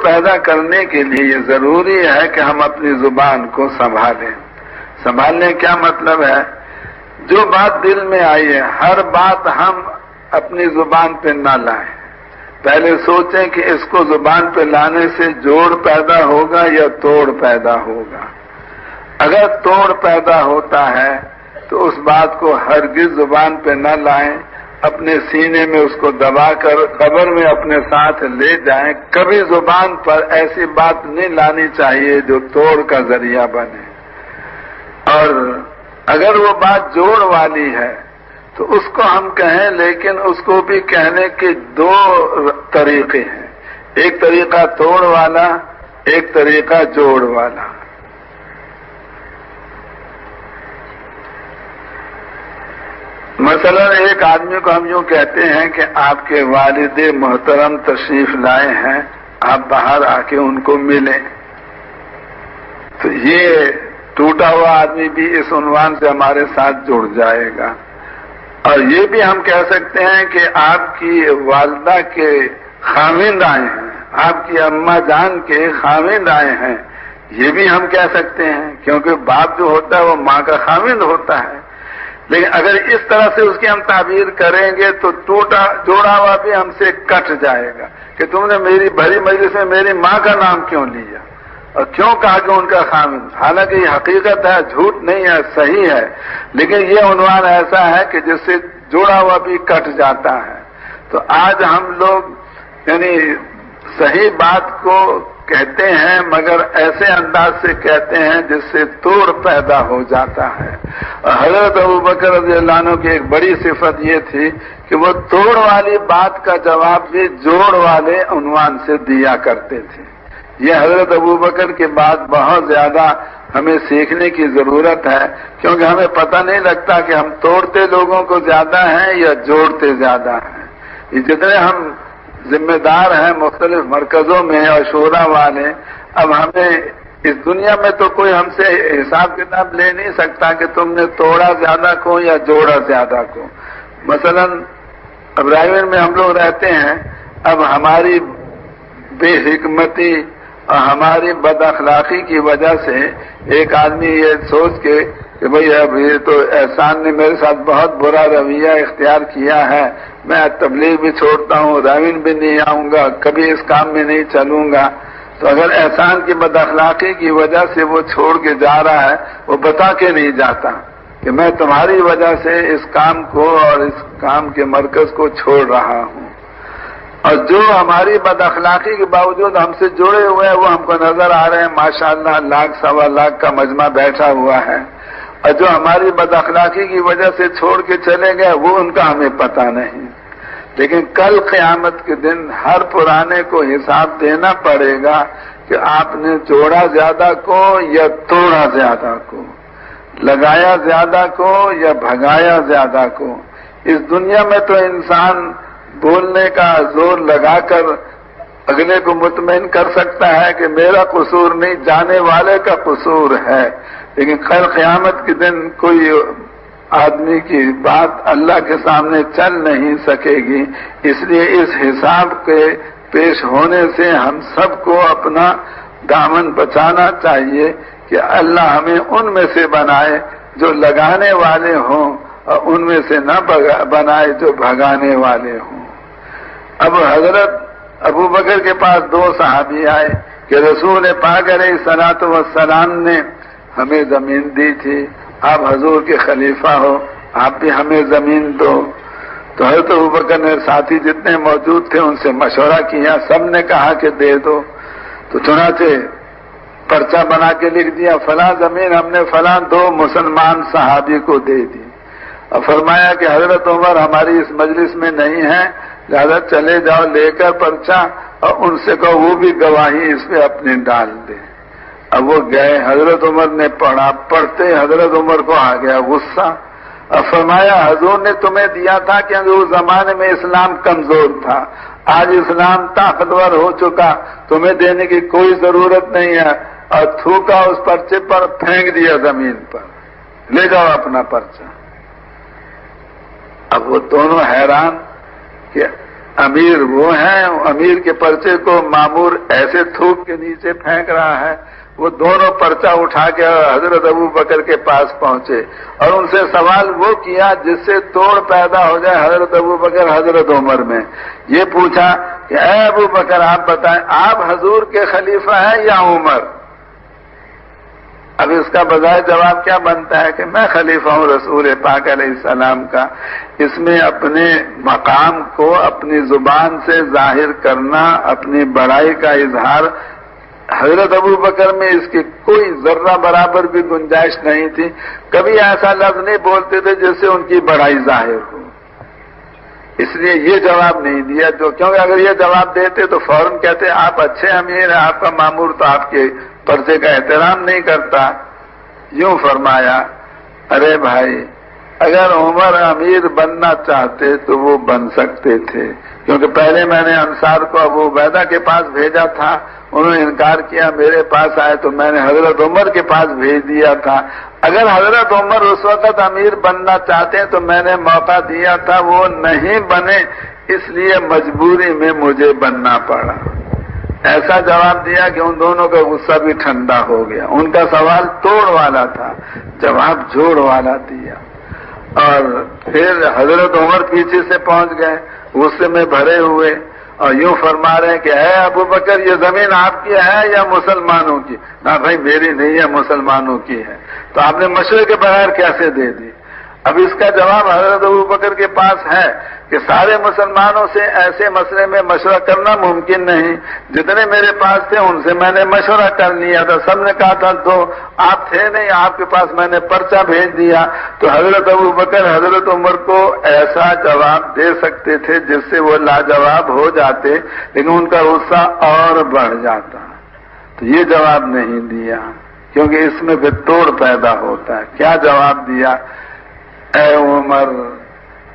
پیدا کرنے کے لیے یہ ضروری ہے کہ ہم اپنی زبان کو سنبھالیں. سنبھالنے کیا مطلب ہے؟ جو بات دل میں آئی ہے ہر بات ہم اپنی زبان پہ نہ لائیں. پہلے سوچیں کہ اس کو زبان پہ لانے سے جوڑ پیدا ہوگا یا توڑ پیدا ہوگا. اگر توڑ پیدا ہوتا ہے تو اس بات کو ہرگز زبان پہ نہ لائیں، اپنے سینے میں اس کو دبا کر قبر میں اپنے ساتھ لے جائیں. کبھی زبان پر ایسی بات نہیں لانی چاہیے جو توڑ کا ذریعہ بنے. اور اگر وہ بات جوڑ والی ہے تو اس کو ہم کہیں، لیکن اس کو بھی کہنے کے دو طریقے ہیں. ایک طریقہ توڑ والا، ایک طریقہ جوڑ والا. مثلا ایک آدمی کو ہم یوں کہتے ہیں کہ آپ کے والد محترم تشریف لائے ہیں، آپ باہر آ کے ان کو ملیں. تو یہ ٹوٹا ہوا آدمی بھی اس عنوان سے ہمارے ساتھ جڑ جائے گا. اور یہ بھی ہم کہہ سکتے ہیں کہ آپ کی والدہ کے خاوند آئے ہیں، آپ کی اماں جان کے خاوند آئے ہیں، یہ بھی ہم کہہ سکتے ہیں، کیونکہ باپ جو ہوتا ہے وہ ماں کا خاوند ہوتا ہے. لیکن اگر اس طرح سے اس کی ہم تعبیر کریں گے تو ٹوٹا جوڑا ہوا بھی ہم سے کٹ جائے گا کہ تم نے میری بھری مجلس میں میری ماں کا نام کیوں لیا اور کیوں کہا کہ ان کا خاوند. حالانکہ یہ حقیقت ہے، جھوٹ نہیں ہے، صحیح ہے، لیکن یہ عنوان ایسا ہے کہ جس سے جوڑا ہوا بھی کٹ جاتا ہے. تو آج ہم لوگ یعنی صحیح بات کو کہتے ہیں مگر ایسے انداز سے کہتے ہیں جس سے توڑ پیدا ہو جاتا ہے. اور حضرت ابوبکر رضی اللہ عنہ کی ایک بڑی صفت یہ تھی کہ وہ توڑ والی بات کا جواب بھی جوڑ والے عنوان سے دیا کرتے تھے. یہ حضرت ابوبکر کے بعد بہت زیادہ ہمیں سیکھنے کی ضرورت ہے، کیونکہ ہمیں پتہ نہیں لگتا کہ ہم توڑتے لوگوں کو زیادہ ہیں یا جوڑتے زیادہ ہیں. یہ جتنے ہم ذمہ دار ہیں مختلف مرکزوں میں اور شورا والے، اب ہمیں اس دنیا میں تو کوئی ہم سے حساب کتاب لے نہیں سکتا کہ تم نے توڑا زیادہ کو یا جوڑا زیادہ کو. مثلا ابراہیم میں ہم لوگ رہتے ہیں، اب ہماری بے حکمتی اور ہماری بد اخلاقی کی وجہ سے ایک آدمی یہ سوچ کے کہ بھئی اب یہ تو احسان نے میرے ساتھ بہت برا رویہ اختیار کیا ہے، میں تبلیغ بھی چھوڑتا ہوں، راوین بھی نہیں آؤں گا، کبھی اس کام میں نہیں چلوں گا. تو اگر احسان کی بد اخلاقی کی وجہ سے وہ چھوڑ کے جا رہا ہے، وہ بتا کے نہیں جاتا کہ میں تمہاری وجہ سے اس کام کو اور اس کام کے مرکز کو چھوڑ رہا ہوں. اور جو ہماری بد اخلاقی کے باوجود ہم سے جڑے ہوئے ہیں وہ ہم کو نظر آ رہے ہیں، ماشاءاللہ 1,00,000 سوا لاکھ کا مجمع بیٹھا ہوا ہے. اور جو ہماری بد اخلاقی کی وجہ سے چھوڑ کے چلے گئے وہ ان کا ہمیں پتہ نہیں. لیکن کل قیامت کے دن ہر پرانے کو حساب دینا پڑے گا کہ آپ نے جوڑا زیادہ کو یا توڑا زیادہ کو، لگایا زیادہ کو یا بھگایا زیادہ کو. اس دنیا میں تو انسان بولنے کا زور لگا کر اگلے کو مطمئن کر سکتا ہے کہ میرا قصور نہیں، جانے والے کا قصور ہے. لیکن خیر قیامت کے دن کوئی آدمی کی بات اللہ کے سامنے چل نہیں سکے گی. اس لیے اس حساب کے پیش ہونے سے ہم سب کو اپنا دامن بچانا چاہیے کہ اللہ ہمیں ان میں سے بنائے جو لگانے والے ہوں اور ان میں سے نہ بنائے جو بھگانے والے ہوں. اب حضرت ابوبکر کے پاس 2 صحابی آئے کہ رسول پاک علیہ الصلوۃ والسلام نے ہمیں زمین دی تھی، آپ حضور کے خلیفہ ہو، آپ بھی ہمیں زمین دو. تو حضرت ابوبکر نے ساتھی جتنے موجود تھے ان سے مشورہ کیا، سب نے کہا کہ دے دو. تو چنانچہ پرچہ بنا کے لکھ دیا فلاں زمین ہم نے فلاں 2 مسلمان صحابی کو دے دی. اور فرمایا کہ حضرت عمر ہماری اس مجلس میں نہیں ہے، لہذا چلے جاؤ لے کر پرچہ اور ان سے کہو وہ بھی گواہی اس پہ اپنی ڈال دے. اب وہ گئے، حضرت عمر نے پڑھا، پڑھتے حضرت عمر کو آ گیا غصہ اور فرمایا حضور نے تمہیں دیا تھا کہ اس زمانے میں اسلام کمزور تھا، آج اسلام طاقتور ہو چکا، تمہیں دینے کی کوئی ضرورت نہیں ہے. اور تھوکا اس پرچے پر، پھینک دیا زمین پر، لے جاؤ اپنا پرچہ. اب وہ دونوں حیران کہ امیر وہ ہیں، امیر کے پرچے کو مامور ایسے تھوک کے نیچے پھینک رہا ہے، وہ دونوں پرچہ اٹھا کے حضرت ابو بکر کے پاس پہنچے اور ان سے سوال وہ کیا جس سے توڑ پیدا ہو جائے حضرت ابو بکر حضرت عمر میں۔ یہ پوچھا کہ اے ابو بکر آپ بتائیں آپ حضور کے خلیفہ ہیں یا عمر؟ اب اس کا بجائے جواب کیا بنتا ہے کہ میں خلیفہ ہوں رسول پاک علیہ السلام کا۔ اس میں اپنے مقام کو اپنی زبان سے ظاہر کرنا، اپنی بڑائی کا اظہار، حضرت ابو بکر میں اس کی کوئی ذرہ برابر بھی گنجائش نہیں تھی، کبھی ایسا لفظ نہیں بولتے تھے جس سے ان کی بڑائی ظاہر ہو، اس لیے یہ جواب نہیں دیا کیونکہ اگر یہ جواب دیتے تو فوراً کہتے آپ اچھے امیر ہیں، آپ کا مامور تو آپ کے پرچے کا احترام نہیں کرتا۔ یوں فرمایا ارے بھائی اگر عمر امیر بننا چاہتے تو وہ بن سکتے تھے، کیونکہ پہلے میں نے انصار کو ابو عبیدہ کے پاس بھیجا تھا، انہوں نے انکار کیا، میرے پاس آئے تو میں نے حضرت عمر کے پاس بھیج دیا تھا۔ اگر حضرت عمر اس وقت امیر بننا چاہتے ہیں تو میں نے موقع دیا تھا، وہ نہیں بنے، اس لیے مجبوری میں مجھے بننا پڑا۔ ایسا جواب دیا کہ ان دونوں کا غصہ بھی ٹھنڈا ہو گیا۔ ان کا سوال توڑ والا تھا، جواب جوڑ والا دیا۔ اور پھر حضرت عمر پیچھے سے پہنچ گئے غصے میں بھرے ہوئے اور یوں فرما رہے ہیں کہ اے ابو بکر یہ زمین آپ کی ہے یا مسلمانوں کی؟ نہ بھائی میری نہیں ہے، مسلمانوں کی ہے۔ تو آپ نے مشورے کے بغیر کیسے دے دی؟ اب اس کا جواب حضرت ابو بکر کے پاس ہے کہ سارے مسلمانوں سے ایسے مسئلے میں مشورہ کرنا ممکن نہیں، جتنے میرے پاس تھے ان سے میں نے مشورہ کر لیا تھا، سب نے کہا تھا تو آپ تھے نہیں، آپ کے پاس میں نے پرچہ بھیج دیا۔ تو حضرت ابو بکر حضرت عمر کو ایسا جواب دے سکتے تھے جس سے وہ لاجواب ہو جاتے، لیکن ان کا غصہ اور بڑھ جاتا، تو یہ جواب نہیں دیا کیونکہ اس میں پھر توڑ پیدا ہوتا ہے۔ کیا جواب دیا؟ اے عمر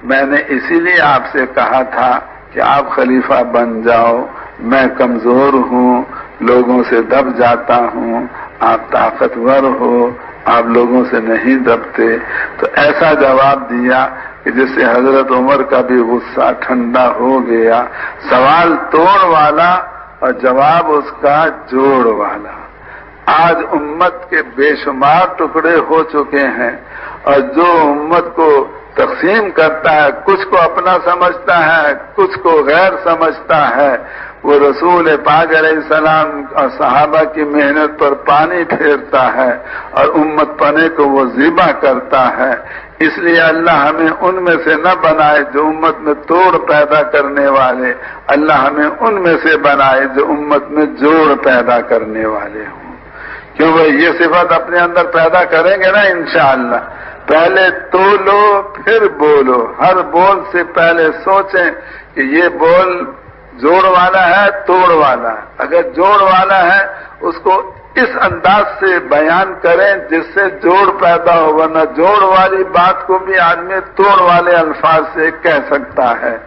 میں نے اسی لیے آپ سے کہا تھا کہ آپ خلیفہ بن جاؤ، میں کمزور ہوں، لوگوں سے دب جاتا ہوں، آپ طاقتور ہو، آپ لوگوں سے نہیں دبتے۔ تو ایسا جواب دیا کہ جس سے حضرت عمر کا بھی غصہ ٹھنڈا ہو گیا۔ سوال توڑ والا اور جواب اس کا جوڑ والا۔ آج امت کے بے شمار ٹکڑے ہو چکے ہیں اور جو امت کو تقسیم کرتا ہے، کچھ کو اپنا سمجھتا ہے، کچھ کو غیر سمجھتا ہے، وہ رسول پاک علیہ السلام اور صحابہ کی محنت پر پانی پھیرتا ہے اور امت پنے کو وہ ذبح کرتا ہے۔ اس لیے اللہ ہمیں ان میں سے نہ بنائے جو امت میں توڑ پیدا کرنے والے، اللہ ہمیں ان میں سے بنائے جو امت میں جوڑ پیدا کرنے والے ہوں۔ کیوں بھائی یہ صفت اپنے اندر پیدا کریں گے نا انشاءاللہ۔ پہلے تولو پھر بولو، ہر بول سے پہلے سوچیں کہ یہ بول جوڑ والا ہے توڑ والا ہے۔ اگر جوڑ والا ہے اس کو اس انداز سے بیان کریں جس سے جوڑ پیدا ہو، ورنہ جوڑ والی بات کو بھی آدمی توڑ والے الفاظ سے کہہ سکتا ہے۔